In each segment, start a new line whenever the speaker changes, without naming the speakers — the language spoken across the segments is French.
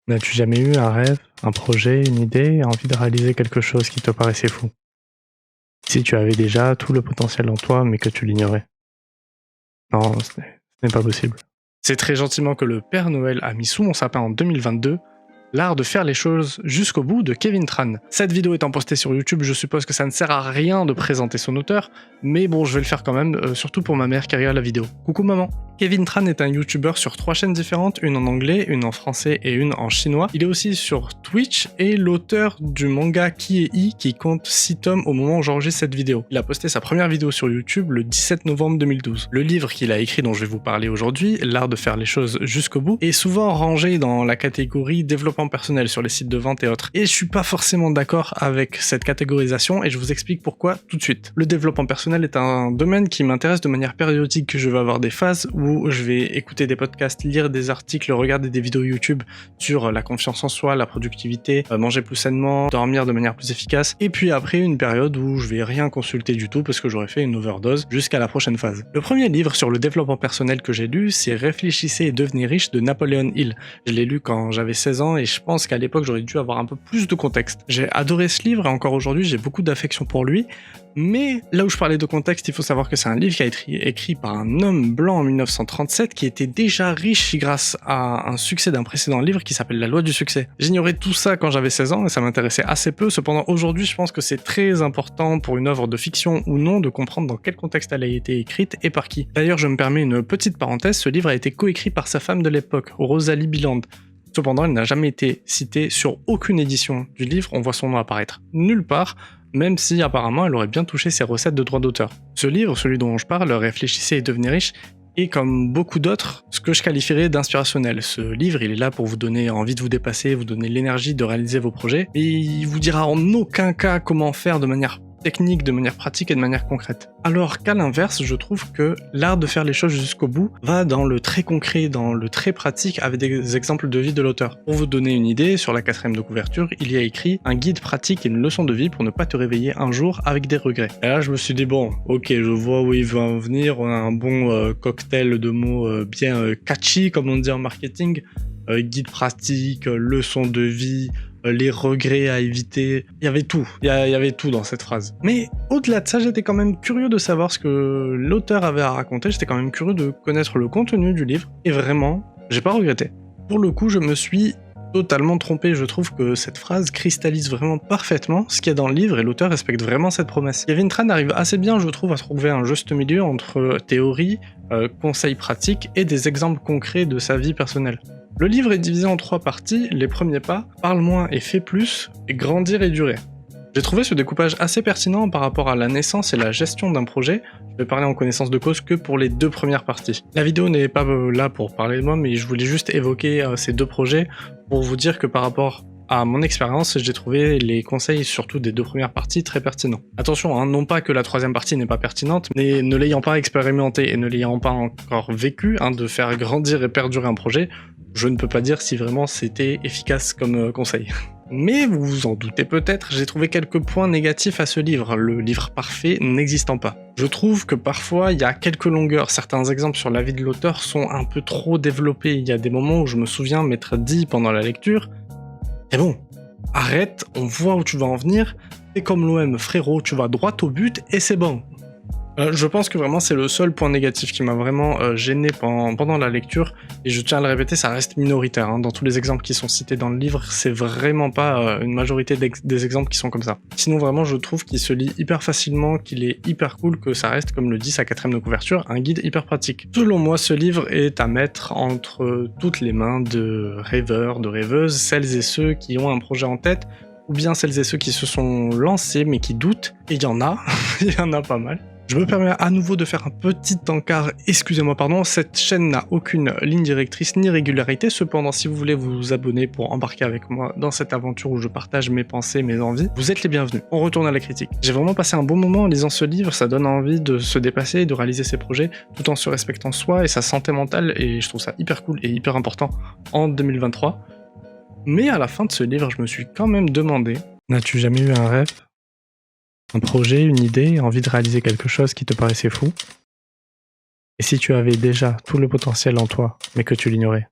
N'as-tu jamais eu un rêve, un projet, une idée, envie de réaliser quelque chose qui te paraissait fou? Si tu avais déjà tout le potentiel en toi, mais que tu l'ignorais? Non, ce n'est pas possible. C'est très gentiment que le Père Noël a mis sous mon sapin en 2022 L'art de faire les choses jusqu'au bout de Kevin Tran. Cette vidéo étant postée sur YouTube, je suppose que ça ne sert à rien de présenter son auteur, mais bon, je vais le faire quand même, surtout pour ma mère qui regarde la vidéo. Coucou maman. Kevin Tran est un YouTuber sur 3 chaînes différentes, une en anglais, une en français et une en chinois. Il est aussi sur Twitch et l'auteur du manga Kiei qui compte 6 tomes au moment où j'enregistre cette vidéo. Il a posté sa première vidéo sur YouTube le 17 novembre 2012. Le livre qu'il a écrit dont je vais vous parler aujourd'hui, L'art de faire les choses jusqu'au bout, est souvent rangé dans la catégorie développement personnel sur les sites de vente et autres. Et je suis pas forcément d'accord avec cette catégorisation et je vous explique pourquoi tout de suite. Le développement personnel est un domaine qui m'intéresse de manière périodique. Je vais avoir des phases où je vais écouter des podcasts, lire des articles, regarder des vidéos YouTube sur la confiance en soi, la productivité, manger plus sainement, dormir de manière plus efficace. Et puis après une période où je vais rien consulter du tout parce que j'aurais fait une overdose jusqu'à la prochaine phase. Le premier livre sur le développement personnel que j'ai lu, c'est Réfléchissez et devenez riche de Napoleon Hill. Je l'ai lu quand j'avais 16 ans et je pense qu'à l'époque j'aurais dû avoir un peu plus de contexte. J'ai adoré ce livre et encore aujourd'hui j'ai beaucoup d'affection pour lui, mais là où je parlais de contexte, il faut savoir que c'est un livre qui a été écrit par un homme blanc en 1937 qui était déjà riche grâce à un succès d'un précédent livre qui s'appelle La loi du succès. J'ignorais tout ça quand j'avais 16 ans et ça m'intéressait assez peu, cependant aujourd'hui je pense que c'est très important pour une œuvre de fiction ou non de comprendre dans quel contexte elle a été écrite et par qui. D'ailleurs je me permets une petite parenthèse, ce livre a été coécrit par sa femme de l'époque, Rosalie Biland. Cependant, il n'a jamais été cité sur aucune édition du livre, on voit son nom apparaître nulle part, même si apparemment elle aurait bien touché ses recettes de droits d'auteur. Ce livre, celui dont je parle, Réfléchissez et devenez riche, est comme beaucoup d'autres, ce que je qualifierais d'inspirationnel. Ce livre, il est là pour vous donner envie de vous dépasser, vous donner l'énergie de réaliser vos projets, et il vous dira en aucun cas comment faire de manière technique, de manière pratique et de manière concrète. Alors qu'à l'inverse, je trouve que l'art de faire les choses jusqu'au bout va dans le très concret, dans le très pratique avec des exemples de vie de l'auteur. Pour vous donner une idée, sur la 4e de couverture, il y a écrit un guide pratique et une leçon de vie pour ne pas te réveiller un jour avec des regrets. Et là je me suis dit bon, ok, je vois où il veut en venir, on a un bon cocktail de mots bien catchy comme on dit en marketing, guide pratique, leçon de vie, les regrets à éviter, il y avait tout, il y avait tout dans cette phrase. Mais au-delà de ça, j'étais quand même curieux de savoir ce que l'auteur avait à raconter, j'étais quand même curieux de connaître le contenu du livre, et vraiment, j'ai pas regretté. Pour le coup, je me suis totalement trompé, je trouve que cette phrase cristallise vraiment parfaitement ce qu'il y a dans le livre et l'auteur respecte vraiment cette promesse. Kevin Tran arrive assez bien, je trouve, à trouver un juste milieu entre théorie, conseils pratiques et des exemples concrets de sa vie personnelle. Le livre est divisé en 3 parties, les premiers pas, parle moins et fais plus, et grandir et durer. J'ai trouvé ce découpage assez pertinent par rapport à la naissance et la gestion d'un projet, je vais parler en connaissance de cause que pour les 2 premières parties. La vidéo n'est pas là pour parler de moi, mais je voulais juste évoquer ces 2 projets pour vous dire que par rapport à mon expérience, j'ai trouvé les conseils, surtout des 2 premières parties, très pertinents. Attention, hein, non pas que la 3e partie n'est pas pertinente, mais ne l'ayant pas expérimenté et ne l'ayant pas encore vécu, hein, de faire grandir et perdurer un projet, je ne peux pas dire si vraiment c'était efficace comme conseil. Mais vous vous en doutez peut-être, j'ai trouvé quelques points négatifs à ce livre, le livre parfait n'existant pas. Je trouve que parfois il y a quelques longueurs, certains exemples sur la vie de l'auteur sont un peu trop développés, il y a des moments où je me souviens m'être dit pendant la lecture « Eh bon, arrête, on voit où tu vas en venir, c'est comme l'OM frérot, tu vas droit au but et c'est bon ». Je pense que vraiment c'est le seul point négatif qui m'a vraiment gêné pendant la lecture, et je tiens à le répéter, ça reste minoritaire, hein. Dans tous les exemples qui sont cités dans le livre, c'est vraiment pas une majorité des exemples qui sont comme ça. Sinon vraiment je trouve qu'il se lit hyper facilement, qu'il est hyper cool, que ça reste, comme le dit sa 4e de couverture, un guide hyper pratique. Selon moi, ce livre est à mettre entre toutes les mains de rêveurs, de rêveuses, celles et ceux qui ont un projet en tête, ou bien celles et ceux qui se sont lancés mais qui doutent, et il y en a, il y en a pas mal. Je me permets à nouveau de faire un petit encart, excusez-moi pardon, cette chaîne n'a aucune ligne directrice ni régularité, cependant si vous voulez vous abonner pour embarquer avec moi dans cette aventure où je partage mes pensées, mes envies, vous êtes les bienvenus. On retourne à la critique. J'ai vraiment passé un bon moment en lisant ce livre, ça donne envie de se dépasser et de réaliser ses projets tout en se respectant soi et sa santé mentale, et je trouve ça hyper cool et hyper important en 2023. Mais à la fin de ce livre, je me suis quand même demandé, n'as-tu jamais eu un rêve ? Un projet, une idée, envie de réaliser quelque chose qui te paraissait fou? Et si tu avais déjà tout le potentiel en toi, mais que tu l'ignorais?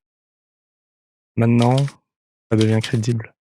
Maintenant, ça devient crédible.